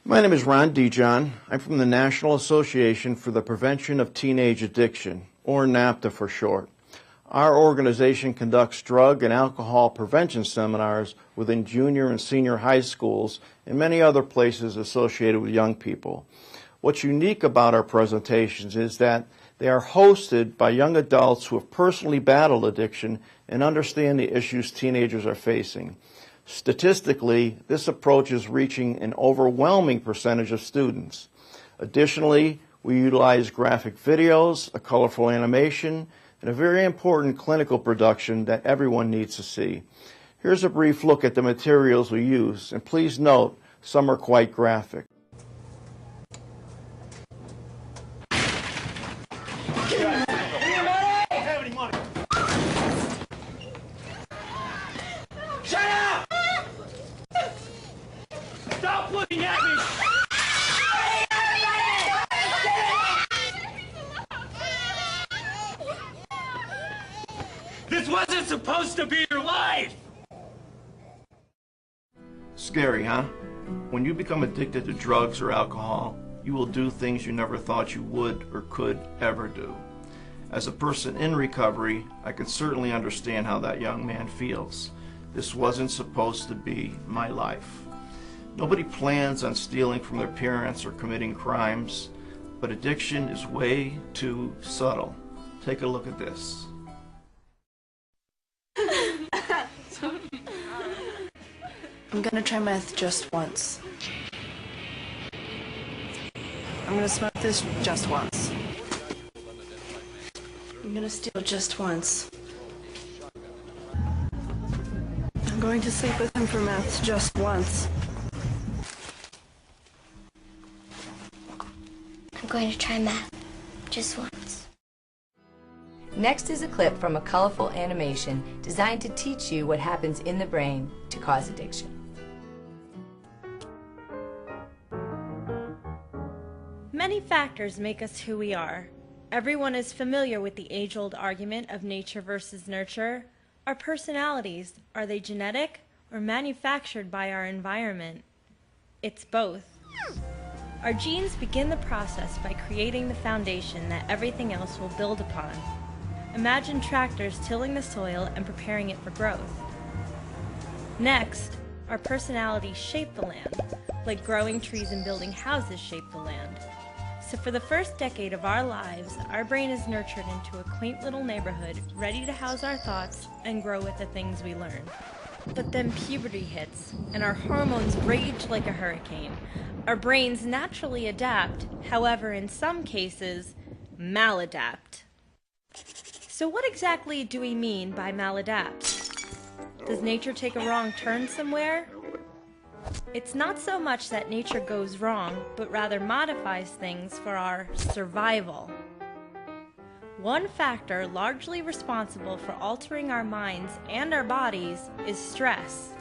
My name is Ron Dijon. I'm from the National Association for the Prevention of Teenage Addiction, or NAPTA for short. Our organization conducts drug and alcohol prevention seminars within junior and senior high schools and many other places associated with young people. What's unique about our presentations is that they are hosted by young adults who have personally battled addiction and understand the issues teenagers are facing. Statistically, this approach is reaching an overwhelming percentage of students. Additionally, we utilize graphic videos, a colorful animation, and a very important clinical production that everyone needs to see. Here's a brief look at the materials we use, and please note, some are quite graphic. Stop looking at me! This wasn't supposed to be your life! Scary, huh? When you become addicted to drugs or alcohol, you will do things you never thought you would or could ever do. As a person in recovery, I can certainly understand how that young man feels. This wasn't supposed to be my life. Nobody plans on stealing from their parents or committing crimes, but addiction is way too subtle. Take a look at this. I'm gonna try meth just once. I'm gonna smoke this just once. I'm gonna steal just once. I'm going to sleep with him for meth just once. I'm going to try meth just once. Next is a clip from a colorful animation designed to teach you what happens in the brain to cause addiction. Many factors make us who we are. Everyone is familiar with the age-old argument of nature versus nurture. Our personalities, are they genetic or manufactured by our environment? It's both. Our genes begin the process by creating the foundation that everything else will build upon. Imagine tractors tilling the soil and preparing it for growth. Next, our personalities shape the land, like growing trees and building houses shape the land. So for the first decade of our lives, our brain is nurtured into a quaint little neighborhood, ready to house our thoughts and grow with the things we learn. But then puberty hits, and our hormones rage like a hurricane. Our brains naturally adapt, however, in some cases, maladapt. So what exactly do we mean by maladapt? Does nature take a wrong turn somewhere? It's not so much that nature goes wrong, but rather modifies things for our survival. One factor largely responsible for altering our minds and our bodies is stress.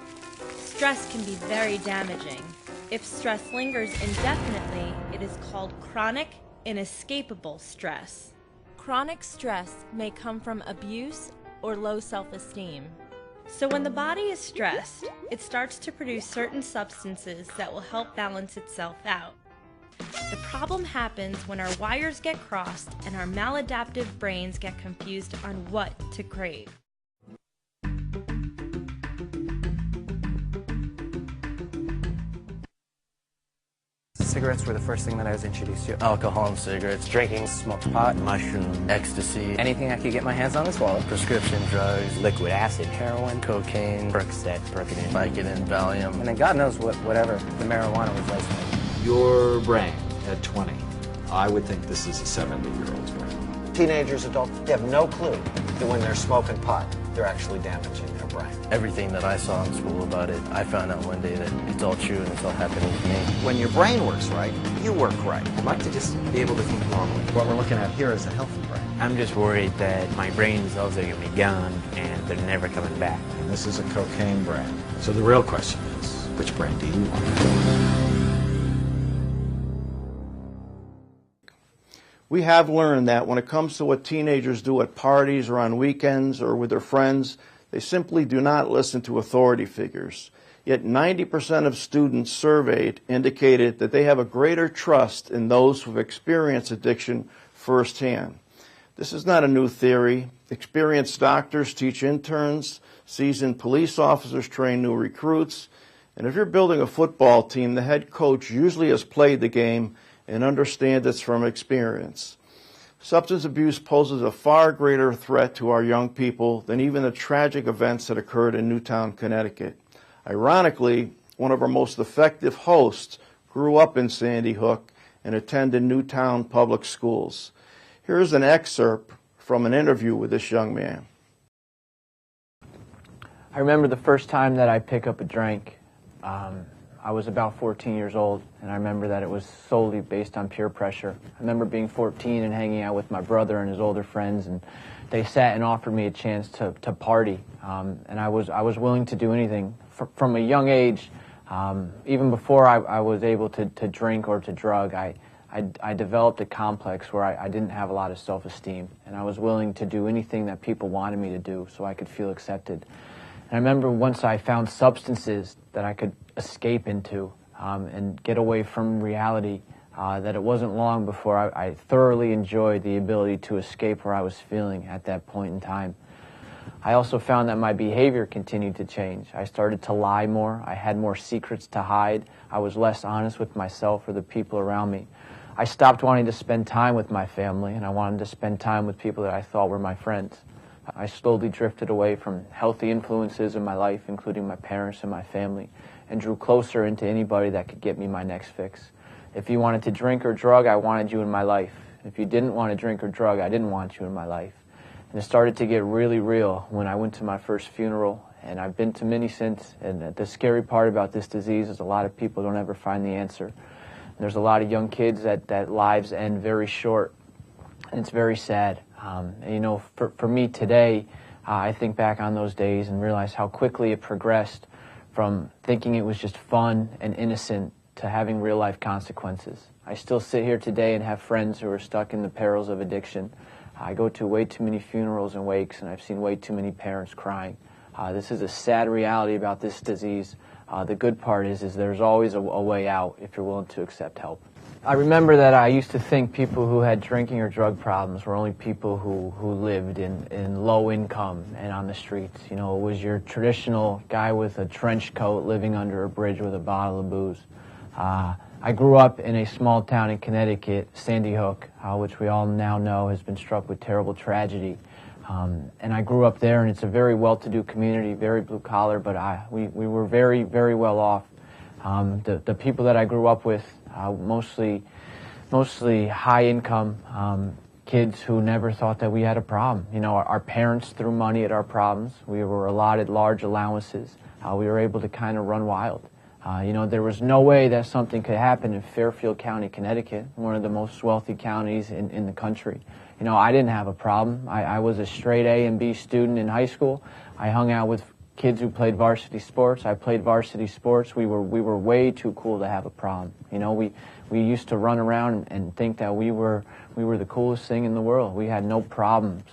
Stress can be very damaging. If stress lingers indefinitely, it is called chronic, inescapable stress. Chronic stress may come from abuse or low self-esteem. So when the body is stressed, it starts to produce certain substances that will help balance itself out. The problem happens when our wires get crossed and our maladaptive brains get confused on what to crave. Cigarettes were the first thing that I was introduced to. Alcohol and cigarettes, Drinking, smoked pot, mushroom, ecstasy, anything I could get my hands on as well. prescription drugs, Liquid acid, heroin, cocaine, Percocet, Percodan, Vicodin, Valium. and then God knows whatever the marijuana was laced with. Your brain at 20, I would think this is a 70-year-old's brain. Teenagers, adults, they have no clue that when they're smoking pot, they're actually damaging their brain. Everything that I saw in school about it, I found out one day that it's all true and it's all happening to me. When your brain works right, you work right. I'd like to just be able to think normally. What we're looking at here is a healthy brain. I'm just worried that my brain cells are going to be gone and they're never coming back. And this is a cocaine brain. So the real question is, which brain do you want? We have learned that when it comes to what teenagers do at parties or on weekends or with their friends, they simply do not listen to authority figures. Yet 90% of students surveyed indicated that they have a greater trust in those who have experienced addiction firsthand. This is not a new theory. Experienced doctors teach interns, seasoned police officers train new recruits, and if you're building a football team, the head coach usually has played the game and understands it from experience. Substance abuse poses a far greater threat to our young people than even the tragic events that occurred in Newtown, Connecticut. Ironically, one of our most effective hosts grew up in Sandy Hook and attended Newtown public schools. Here's an excerpt from an interview with this young man. I remember the first time that I picked up a drink. I was about 14 years old, and I remember that it was solely based on peer pressure. I remember being 14 and hanging out with my brother and his older friends, and they sat and offered me a chance to party, and I was willing to do anything. From a young age, even before I was able to drink or to drug, I developed a complex where I didn't have a lot of self-esteem, and I was willing to do anything that people wanted me to do so I could feel accepted. And I remember once I found substances that I could escape into and get away from reality, that it wasn't long before I thoroughly enjoyed the ability to escape where I was feeling at that point in time. I also found that my behavior continued to change. I started to lie more. I had more secrets to hide. I was less honest with myself or the people around me. I stopped wanting to spend time with my family, and I wanted to spend time with people that I thought were my friends. I slowly drifted away from healthy influences in my life, including my parents and my family, and drew closer into anybody that could get me my next fix. If you wanted to drink or drug, I wanted you in my life. If you didn't want to drink or drug, I didn't want you in my life. And it started to get really real when I went to my first funeral, and I've been to many since. And the scary part about this disease is a lot of people don't ever find the answer. And there's a lot of young kids that lives end very short, and it's very sad. And, you know, for me today, I think back on those days and realize how quickly it progressed from thinking it was just fun and innocent to having real-life consequences. I still sit here today and have friends who are stuck in the perils of addiction. I go to way too many funerals and wakes, and I've seen way too many parents crying. This is a sad reality about this disease. The good part is there's always a way out if you're willing to accept help. I remember that I used to think people who had drinking or drug problems were only people who lived in low income and on the streets. You know, it was your traditional guy with a trench coat living under a bridge with a bottle of booze. I grew up in a small town in Connecticut, Sandy Hook, which we all now know has been struck with terrible tragedy. And I grew up there, and it's a very well-to-do community, very blue-collar, but we were very, very well off. The people that I grew up with, mostly high-income kids who never thought that we had a problem. You know, our parents threw money at our problems. We were allotted large allowances. We were able to kind of run wild. You know, there was no way that something could happen in Fairfield County, Connecticut, one of the most wealthy counties in the country. You know, I didn't have a problem. I was a straight A and B student in high school. I hung out with kids who played varsity sports. I played varsity sports. We were way too cool to have a problem. You know, we used to run around and think that we were the coolest thing in the world. We had no problems.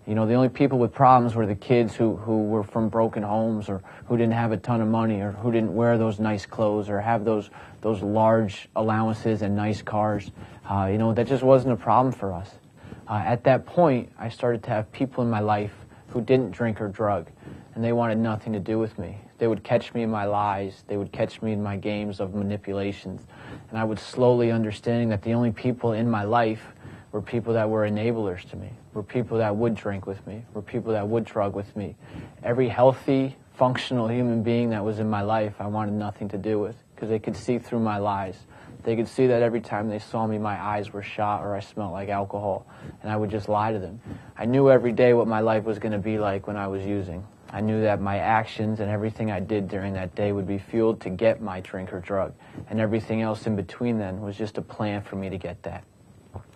You know, the only people with problems were the kids who were from broken homes, or who didn't have a ton of money, or who didn't wear those nice clothes or have those large allowances and nice cars. You know, that just wasn't a problem for us. At that point, I started to have people in my life who didn't drink or drug, and they wanted nothing to do with me. They would catch me in my lies. They would catch me in my games of manipulations. And I would slowly understanding that the only people in my life were people that were enablers to me, were people that would drink with me, were people that would drug with me. Every healthy, functional human being that was in my life, I wanted nothing to do with, because they could see through my lies. They could see that every time they saw me, my eyes were shot or I smelled like alcohol, and I would just lie to them. I knew every day what my life was going to be like when I was using. I knew that my actions and everything I did during that day would be fueled to get my drink or drug, and everything else in between then was just a plan for me to get that.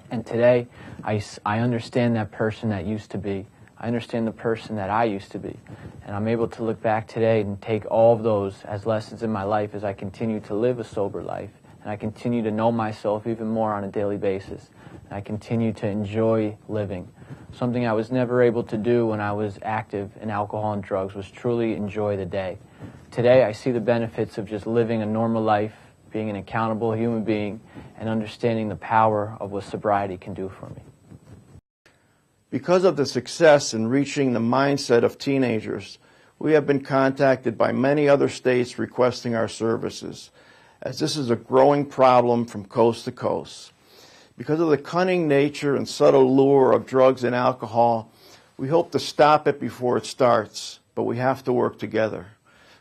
And today, I understand that person that used to be. I understand the person that I used to be. And I'm able to look back today and take all of those as lessons in my life as I continue to live a sober life. And I continue to know myself even more on a daily basis. And I continue to enjoy living. Something I was never able to do when I was active in alcohol and drugs was truly enjoy the day. Today, I see the benefits of just living a normal life, being an accountable human being, and understanding the power of what sobriety can do for me. Because of the success in reaching the mindset of teenagers, we have been contacted by many other states requesting our services, as this is a growing problem from coast to coast. Because of the cunning nature and subtle lure of drugs and alcohol, we hope to stop it before it starts, but we have to work together.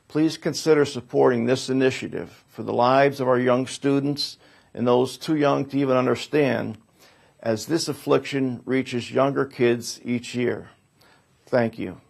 Please consider supporting this initiative for the lives of our young students and those too young to even understand, as this affliction reaches younger kids each year. Thank you.